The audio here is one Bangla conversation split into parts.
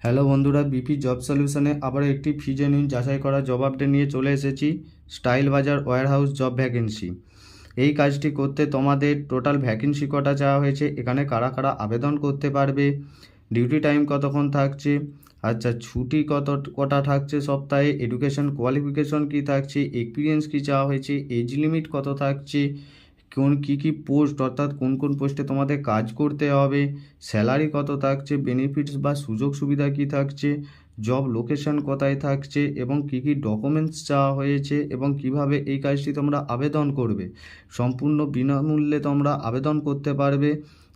হ্যালো বন্ধুরা, বিপি জব সলিউশনে আবার একটি ফি জেনুইন যাচাই করা জব আপডেট নিয়ে চলে এসেছি। স্টাইল বাজার ওয়্যারহাউস জব ভ্যাকেন্সি। এই কাজটি করতে তোমাদের টোটাল ভ্যাকেন্সি কটা চাওয়া হয়েছে, এখানে কারা কারা আবেদন করতে পারবে, ডিউটি টাইম কতক্ষণ থাকছে, আচ্ছা ছুটি কটা থাকছে সপ্তাহে, এডুকেশন কোয়ালিফিকেশন কী থাকছে, এক্সপিরিয়েন্স কী চাওয়া হয়েছে, এজ লিমিট কত থাকছে, কী পোস্ট অর্থাৎ কোন কোন পোস্টে তোমাদের কাজ করতে হবে, স্যালারি কত থাকছে, বেনিফিটস বা সুযোগ সুবিধা কী থাকছে, জব লোকেশন কোথায় থাকছে এবং কী ডকুমেন্টস চাওয়া হয়েছে এবং কিভাবে এই কাজটি তোমরা আবেদন করবে। সম্পূর্ণ বিনামূল্যে তোমরা আবেদন করতে পারবে।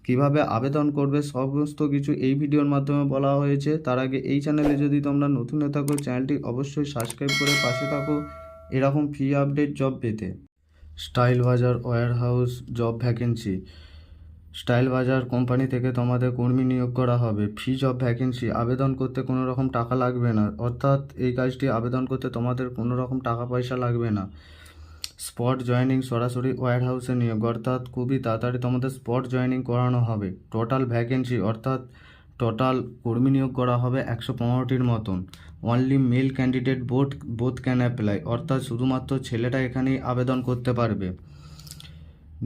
কিভাবে আবেদন করবে সমস্ত কিছু এই ভিডিওর মাধ্যমে বলা হয়েছে। তার আগে এই চ্যানেলে যদি তোমরা নতুন হয়ে থাকো, চ্যানেলটি অবশ্যই সাবস্ক্রাইব করে পাশে থাকো এরকম ফ্রি আপডেট জব পেতে। স্টাইল বাজার ওয়্যারহাউস জব ভ্যাকেন্সি। স্টাইল বাজার কোম্পানি থেকে তোমাদের কর্মী নিয়োগ করা হবে। ফি জব ভ্যাকেন্সি। আবেদন করতে কোনো রকম টাকা লাগবে না, অর্থাৎ এই কাজটি আবেদন করতে তোমাদের কোনো রকম টাকা পয়সা লাগবে না। স্পট জয়েনিং, সরাসরি ওয়্যারহাউসে নিয়োগ, অর্থাৎ খুবই তাড়াতাড়ি তোমাদের স্পট জয়েনিং করানো হবে। টোটাল ভ্যাকেন্সি অর্থাৎ টোটাল কর্মী নিয়োগ করা হবে 115টির মতন। Only male candidate both can apply, অর্থাৎ শুধুমাত্র ছেলেটা এখানেই আবেদন করতে পারবে।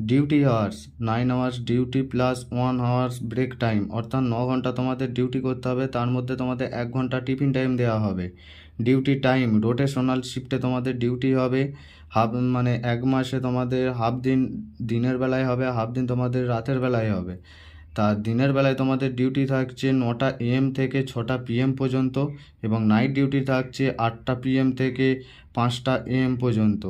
Duty hours 9 hours duty plus 1 hours break time, অর্থাৎ 9 ঘন্টা তোমাদের ডিউটি করতে হবে, তার মধ্যে তোমাদের 1 ঘন্টা টিফিন টাইম দেওয়া হবে। ডিউটি টাইম রোটেশনাল শিফটে তোমাদের ডিউটি হবে। মানে 1 মাসে তোমাদের হাফ দিন দিনের বেলায় হবে, হাফ দিন তোমাদের রাতের বেলায় হবে। তার দিনের বেলায় তোমাদের ডিউটি থাকছে 9টা AM থেকে 6টা PM পর্যন্ত এবং নাইট ডিউটি থাকছে 8টা PM থেকে 5টা AM পর্যন্ত।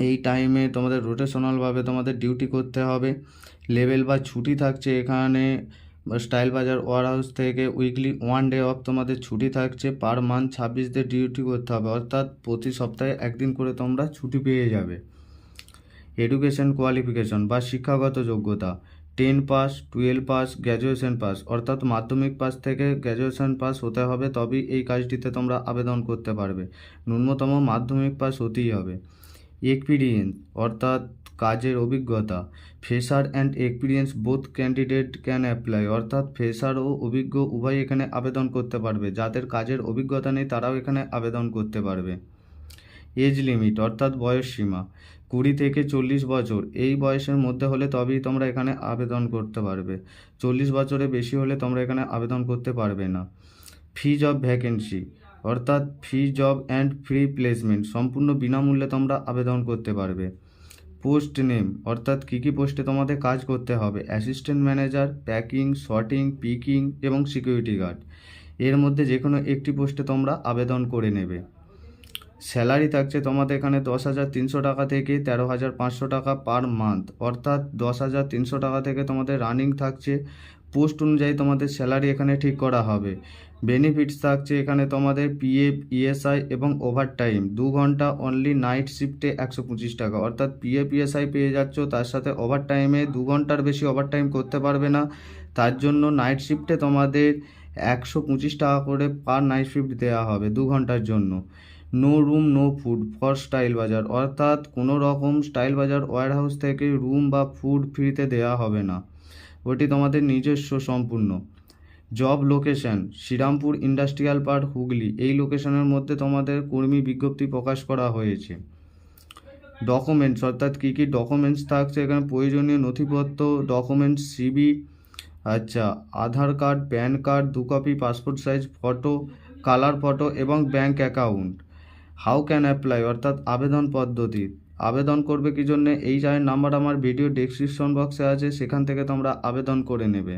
এই টাইমে তোমাদের রোটেশনালভাবে তোমাদের ডিউটি করতে হবে। লেভেল বা ছুটি থাকছে এখানে স্টাইল বাজার ওয়্যারহাউস থেকে উইকলি 1 ডে অফ তোমাদের ছুটি থাকছে। পার মান্থ 26 দিন ডিউটি করতে হবে, অর্থাৎ প্রতি সপ্তাহে একদিন করে তোমরা ছুটি পেয়ে যাবে। এডুকেশন কোয়ালিফিকেশন বা শিক্ষাগত যোগ্যতা 10 পাস, 12 পাস, গ্র্যাজুয়েশন পাস, অর্থাৎ মাধ্যমিক পাস থেকে গ্র্যাজুয়েশন পাস হতে হবে, তবেই এই কাজটিতে তোমরা আবেদন করতে পারবে। ন্যূনতম মাধ্যমিক পাস হতেই হবে। এক্সপিরিয়েন্স অর্থাৎ কাজের অভিজ্ঞতা, fresher and experience both candidate can apply, অর্থাৎ ফ্রেশার ও অভিজ্ঞ উভয় এখানে আবেদন করতে পারবে। যাদের কাজের অভিজ্ঞতা নেই তারাও এখানে আবেদন করতে পারবে। এজ লিমিট অর্থাৎ বয়স সীমা 20 থেকে 40 বছর, এই বয়সের মধ্যে হলে তবেই তোমরা এখানে আবেদন করতে পারবে। 40 বছরের বেশি হলে তোমরা এখানে আবেদন করতে পারবে না। ফি জব ভ্যাকেন্সি অর্থাৎ ফি জব অ্যান্ড ফ্রি প্লেসমেন্ট, সম্পূর্ণ বিনামূল্যে তোমরা আবেদন করতে পারবে। পোস্ট নেম অর্থাৎ কী পোস্টে তোমাদের কাজ করতে হবে, assistant manager, packing, sorting, picking এবং সিকিউরিটি গার্ড, এর মধ্যে যে কোনো একটি পোস্টে তোমরা আবেদন করে নেবে। স্যালারি থাকছে তোমাদের এখানে 10,300 টাকা থেকে 13,500 টাকা পার মান্থ, অর্থাৎ 10,300 টাকা থেকে তোমাদের রানিং থাকছে। পোস্ট অনুযায়ী তোমাদের স্যালারি এখানে ঠিক করা হবে। বেনিফিটস থাকছে এখানে তোমাদের PF, ESI এবং ওভারটাইম। 2 ঘন্টা অনলি নাইট শিফটে 125 টাকা, অর্থাৎ PF, ESI পেয়ে যাচ্ছ, তার সাথে ওভারটাইমে 2 ঘন্টার বেশি ওভারটাইম করতে পারবে না, তার জন্য নাইট শিফটে তোমাদের 125 টাকা করে পার নাইট শিফট দেওয়া হবে 2 ঘন্টার জন্য। No room no food for Style Baazar, অর্থাৎ কোনো রকম স্টাইল বাজার ওয়্যারহাউস থেকে রুম বা ফুড ফ্রিতে দেওয়া হবে না, ওটি তোমাদের নিজস্ব সম্পূর্ণ। Job location Shrirampur industrial park, Hooghly, এই লোকেশনের মধ্যে তোমাদের কর্মী বিজ্ঞপ্তি প্রকাশ করা হয়েছে। ডকুমেন্টস অর্থাৎ কী ডকুমেন্টস থাকছে এখানে, প্রয়োজনীয় নথিপত্র ডকুমেন্টস CV, আচ্ছা Aadhaar card, PAN card 2 copy, passport size photo, colour photo এবং bank account. How can apply অর্থাৎ আবেদন পদ্ধতি। আবেদন করবে কী জন্যে, এই নাম্বার আমার ভিডিও ডেসক্রিপশন বক্সে আছে, সেখান থেকে তোমরা আবেদন করে নেবে।